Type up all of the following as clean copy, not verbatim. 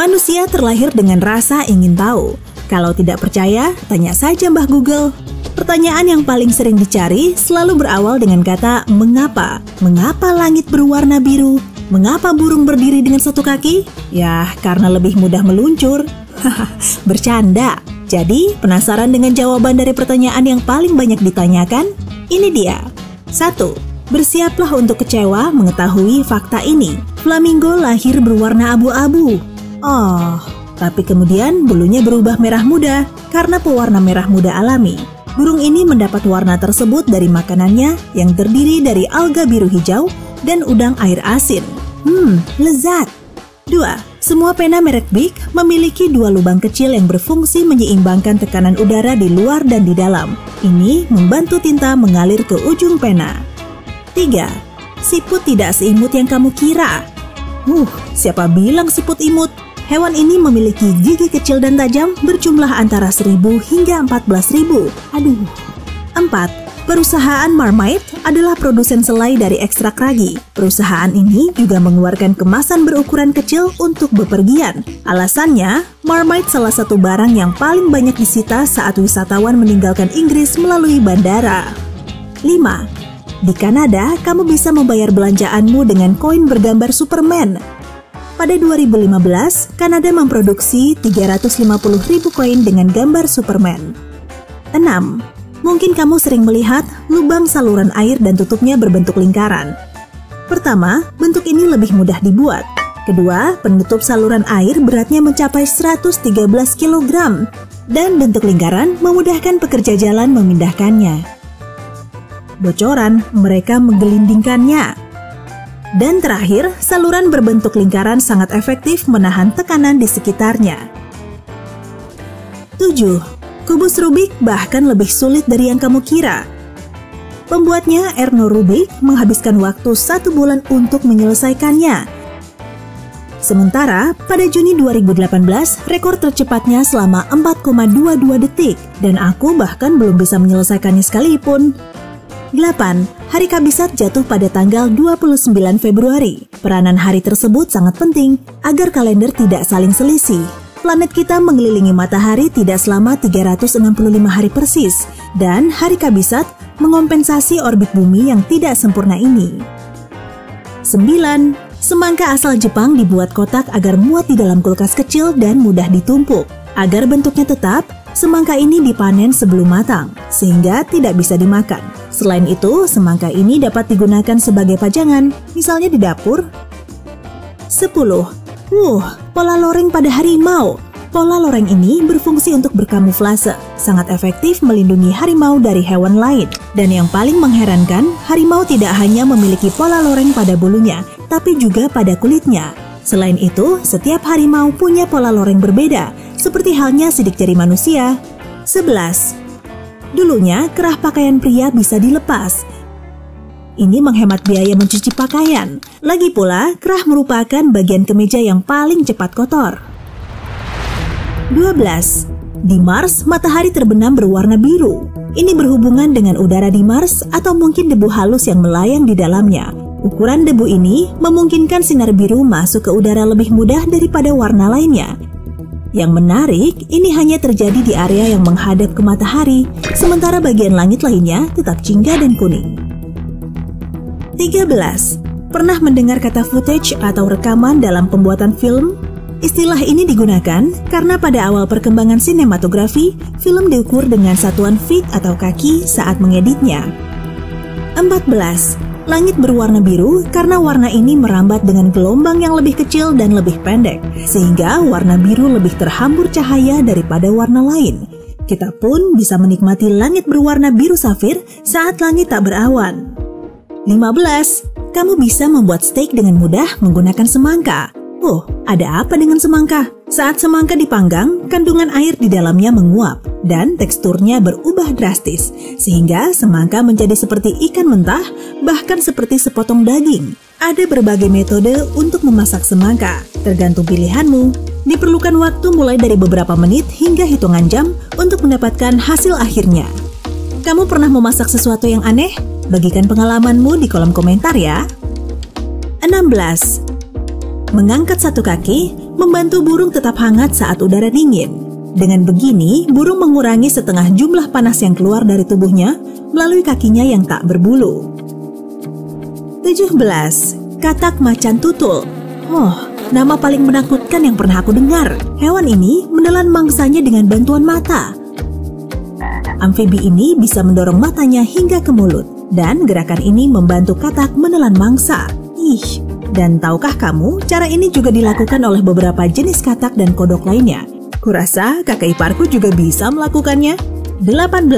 Manusia terlahir dengan rasa ingin tahu. Kalau tidak percaya, tanya saja Mbah Google. Pertanyaan yang paling sering dicari selalu berawal dengan kata mengapa. Mengapa langit berwarna biru? Mengapa burung berdiri dengan satu kaki? Ya, karena lebih mudah meluncur. Bercanda. Jadi, penasaran dengan jawaban dari pertanyaan yang paling banyak ditanyakan? Ini dia. 1. Bersiaplah untuk kecewa mengetahui fakta ini. Flamingo lahir berwarna abu-abu. Oh, tapi kemudian bulunya berubah merah muda karena pewarna merah muda alami. Burung ini mendapat warna tersebut dari makanannya yang terdiri dari alga biru hijau dan udang air asin. Lezat. 2. Semua pena merek Bic memiliki 2 lubang kecil yang berfungsi menyeimbangkan tekanan udara di luar dan di dalam. Ini membantu tinta mengalir ke ujung pena. 3. Siput tidak seimut yang kamu kira. Siapa bilang siput imut? Hewan ini memiliki gigi kecil dan tajam berjumlah antara 1.000 hingga 14.000. 4. Perusahaan Marmite adalah produsen selai dari ekstrak ragi. Perusahaan ini juga mengeluarkan kemasan berukuran kecil untuk bepergian. Alasannya, Marmite salah satu barang yang paling banyak disita saat wisatawan meninggalkan Inggris melalui bandara. 5. Di Kanada, kamu bisa membayar belanjaanmu dengan koin bergambar Superman. Pada 2015, Kanada memproduksi 350.000 koin dengan gambar Superman. 6. Mungkin kamu sering melihat lubang saluran air dan tutupnya berbentuk lingkaran. Pertama, bentuk ini lebih mudah dibuat. Kedua, penutup saluran air beratnya mencapai 113 kg. Dan bentuk lingkaran memudahkan pekerja jalan memindahkannya. Bocoran, mereka menggelindingkannya. Dan terakhir, saluran berbentuk lingkaran sangat efektif menahan tekanan di sekitarnya. 7. Kubus Rubik bahkan lebih sulit dari yang kamu kira. Pembuatnya, Erno Rubik, menghabiskan waktu 1 bulan untuk menyelesaikannya. Sementara, pada Juni 2018, rekor tercepatnya selama 4,22 detik, dan aku bahkan belum bisa menyelesaikannya sekalipun. 8. Hari Kabisat jatuh pada tanggal 29 Februari. Peranan hari tersebut sangat penting agar kalender tidak saling selisih. Planet kita mengelilingi matahari tidak selama 365 hari persis, dan hari Kabisat mengompensasi orbit bumi yang tidak sempurna ini. 9. Semangka asal Jepang dibuat kotak agar muat di dalam kulkas kecil dan mudah ditumpuk. Agar bentuknya tetap, semangka ini dipanen sebelum matang, sehingga tidak bisa dimakan. Selain itu, semangka ini dapat digunakan sebagai pajangan, misalnya di dapur. 10. Pola loreng pada harimau. Pola loreng ini berfungsi untuk berkamuflase, sangat efektif melindungi harimau dari hewan lain. Dan yang paling mengherankan, harimau tidak hanya memiliki pola loreng pada bulunya, tapi juga pada kulitnya. Selain itu, setiap harimau punya pola loreng berbeda, seperti halnya sidik jari manusia. 11. Dulunya, kerah pakaian pria bisa dilepas. Ini menghemat biaya mencuci pakaian. Lagi pula, kerah merupakan bagian kemeja yang paling cepat kotor. 12. Di Mars, matahari terbenam berwarna biru. Ini berhubungan dengan udara di Mars atau mungkin debu halus yang melayang di dalamnya. Ukuran debu ini memungkinkan sinar biru masuk ke udara lebih mudah daripada warna lainnya. Yang menarik, ini hanya terjadi di area yang menghadap ke matahari, sementara bagian langit lainnya tetap jingga dan kuning. 13. Pernah mendengar kata footage atau rekaman dalam pembuatan film? Istilah ini digunakan karena pada awal perkembangan sinematografi, film diukur dengan satuan feet atau kaki saat mengeditnya. 14. Langit berwarna biru karena warna ini merambat dengan gelombang yang lebih kecil dan lebih pendek, sehingga warna biru lebih terhambur cahaya daripada warna lain. Kita pun bisa menikmati langit berwarna biru safir saat langit tak berawan. 15. Kamu bisa membuat steak dengan mudah menggunakan semangka. Ada apa dengan semangka? Saat semangka dipanggang, kandungan air di dalamnya menguap dan teksturnya berubah drastis, sehingga semangka menjadi seperti ikan mentah, bahkan seperti sepotong daging. Ada berbagai metode untuk memasak semangka, tergantung pilihanmu. Diperlukan waktu mulai dari beberapa menit hingga hitungan jam untuk mendapatkan hasil akhirnya. Kamu pernah memasak sesuatu yang aneh? Bagikan pengalamanmu di kolom komentar ya. 16. Mengangkat satu kaki membantu burung tetap hangat saat udara dingin. Dengan begini, burung mengurangi setengah jumlah panas yang keluar dari tubuhnya melalui kakinya yang tak berbulu. 17. Katak macan tutul. Oh, nama paling menakutkan yang pernah aku dengar. Hewan ini menelan mangsanya dengan bantuan mata. Amfibi ini bisa mendorong matanya hingga ke mulut, dan gerakan ini membantu katak menelan mangsa. Dan tahukah kamu, cara ini juga dilakukan oleh beberapa jenis katak dan kodok lainnya. Kurasa kakak iparku juga bisa melakukannya. 18.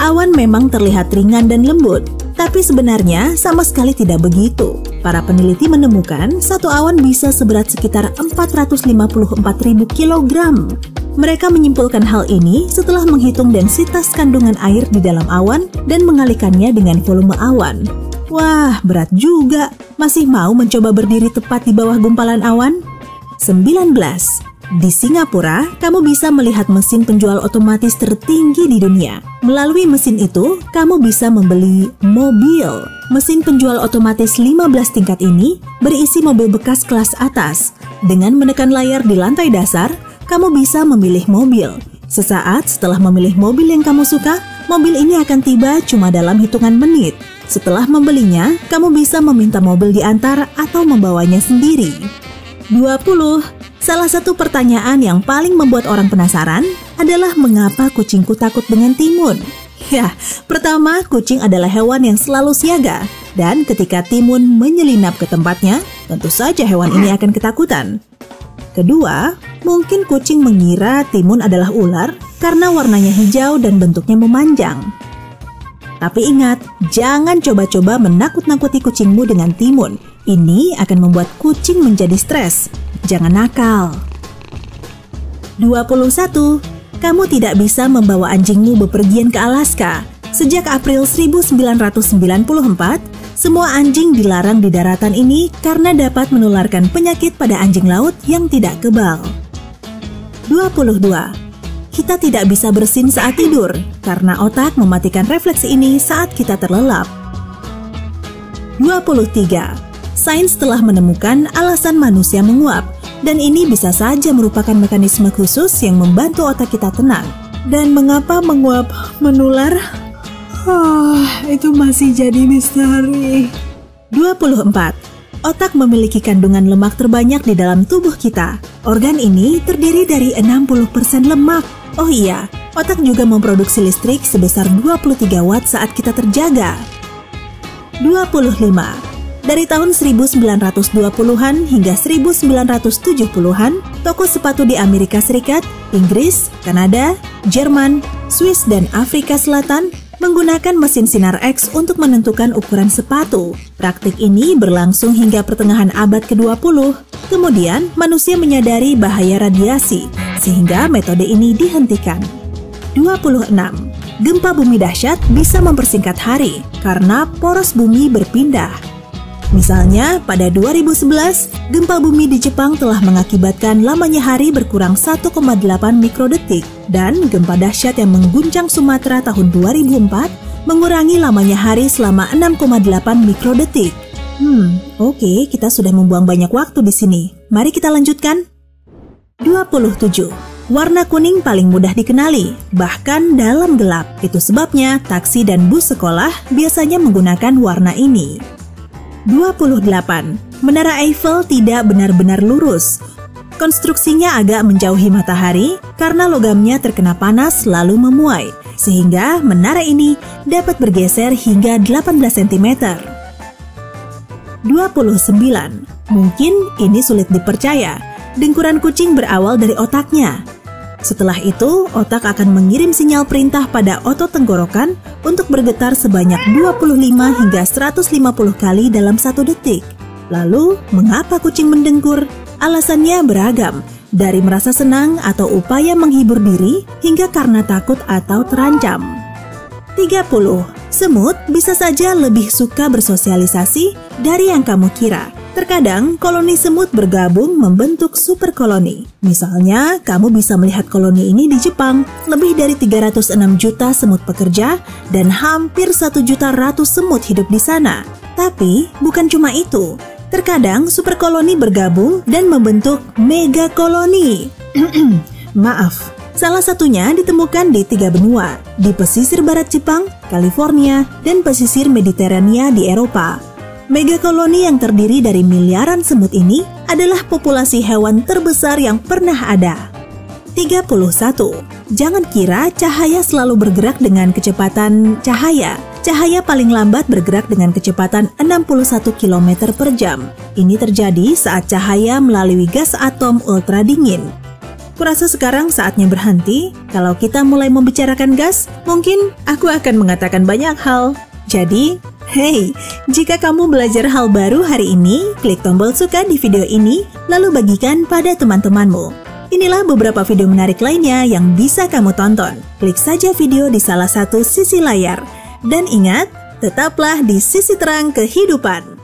Awan memang terlihat ringan dan lembut, tapi sebenarnya sama sekali tidak begitu. Para peneliti menemukan satu awan bisa seberat sekitar 454.000 kilogram. Mereka menyimpulkan hal ini setelah menghitung densitas kandungan air di dalam awan dan mengalikannya dengan volume awan. Wah, berat juga. Masih mau mencoba berdiri tepat di bawah gumpalan awan? 19. Di Singapura, kamu bisa melihat mesin penjual otomatis tertinggi di dunia. Melalui mesin itu, kamu bisa membeli mobil. Mesin penjual otomatis 15 tingkat ini berisi mobil bekas kelas atas. Dengan menekan layar di lantai dasar, kamu bisa memilih mobil. Sesaat setelah memilih mobil yang kamu suka, mobil ini akan tiba cuma dalam hitungan menit. Setelah membelinya, kamu bisa meminta mobil diantar atau membawanya sendiri. 20. Salah satu pertanyaan yang paling membuat orang penasaran adalah mengapa kucingku takut dengan timun. Ya, pertama, kucing adalah hewan yang selalu siaga. Dan ketika timun menyelinap ke tempatnya, tentu saja hewan ini akan ketakutan. Kedua, mungkin kucing mengira timun adalah ular karena warnanya hijau dan bentuknya memanjang. Tapi ingat, jangan coba-coba menakut-nakuti kucingmu dengan timun. Ini akan membuat kucing menjadi stres. Jangan nakal. 21. Kamu tidak bisa membawa anjingmu bepergian ke Alaska. Sejak April 1994, semua anjing dilarang di daratan ini karena dapat menularkan penyakit pada anjing laut yang tidak kebal. 22. Kita tidak bisa bersin saat tidur karena otak mematikan refleks ini saat kita terlelap. 23. Sains telah menemukan alasan manusia menguap, dan ini bisa saja merupakan mekanisme khusus yang membantu otak kita tenang. Dan mengapa menguap menular? Itu masih jadi misteri. 24. Otak memiliki kandungan lemak terbanyak di dalam tubuh kita. Organ ini terdiri dari 60% lemak. Oh iya, otak juga memproduksi listrik sebesar 23 watt saat kita terjaga. 25. Dari tahun 1920-an hingga 1970-an, toko sepatu di Amerika Serikat, Inggris, Kanada, Jerman, Swiss, dan Afrika Selatan menggunakan mesin sinar X untuk menentukan ukuran sepatu. Praktik ini berlangsung hingga pertengahan abad ke-20. Kemudian, manusia menyadari bahaya radiasi, sehingga metode ini dihentikan. 26. Gempa bumi dahsyat bisa mempersingkat hari karena poros bumi berpindah. Misalnya, pada 2011, gempa bumi di Jepang telah mengakibatkan lamanya hari berkurang 1,8 mikrodetik, dan gempa dahsyat yang mengguncang Sumatera tahun 2004 mengurangi lamanya hari selama 6,8 mikrodetik. Oke, kita sudah membuang banyak waktu di sini. Mari kita lanjutkan. 27. Warna kuning paling mudah dikenali, bahkan dalam gelap. Itu sebabnya taksi dan bus sekolah biasanya menggunakan warna ini. 28. Menara Eiffel tidak benar-benar lurus. Konstruksinya agak menjauhi matahari karena logamnya terkena panas lalu memuai, sehingga menara ini dapat bergeser hingga 18 cm. 29. Mungkin ini sulit dipercaya. Dengkuran kucing berawal dari otaknya. Setelah itu, otak akan mengirim sinyal perintah pada otot tenggorokan untuk bergetar sebanyak 25 hingga 150 kali dalam 1 detik. Lalu, mengapa kucing mendengkur? Alasannya beragam, dari merasa senang atau upaya menghibur diri hingga karena takut atau terancam. 30. Semut bisa saja lebih suka bersosialisasi dari yang kamu kira. Terkadang, koloni semut bergabung membentuk super koloni. Misalnya, kamu bisa melihat koloni ini di Jepang. Lebih dari 306 juta semut pekerja dan hampir 1 juta ratu semut hidup di sana. Tapi, bukan cuma itu. Terkadang superkoloni bergabung dan membentuk megakoloni. Maaf, salah satunya ditemukan di 3 benua, di pesisir barat Jepang, California, dan pesisir Mediterania di Eropa. Megakoloni yang terdiri dari miliaran semut ini adalah populasi hewan terbesar yang pernah ada. 31. Jangan kira cahaya selalu bergerak dengan kecepatan cahaya. Cahaya paling lambat bergerak dengan kecepatan 61 km per jam. Ini terjadi saat cahaya melalui gas atom ultra dingin. Kurasa sekarang saatnya berhenti. Kalau kita mulai membicarakan gas, mungkin aku akan mengatakan banyak hal. Jadi, hey, jika kamu belajar hal baru hari ini, klik tombol suka di video ini, lalu bagikan pada teman-temanmu. Inilah beberapa video menarik lainnya yang bisa kamu tonton. Klik saja video di salah satu sisi layar. Dan ingat, tetaplah di sisi terang kehidupan.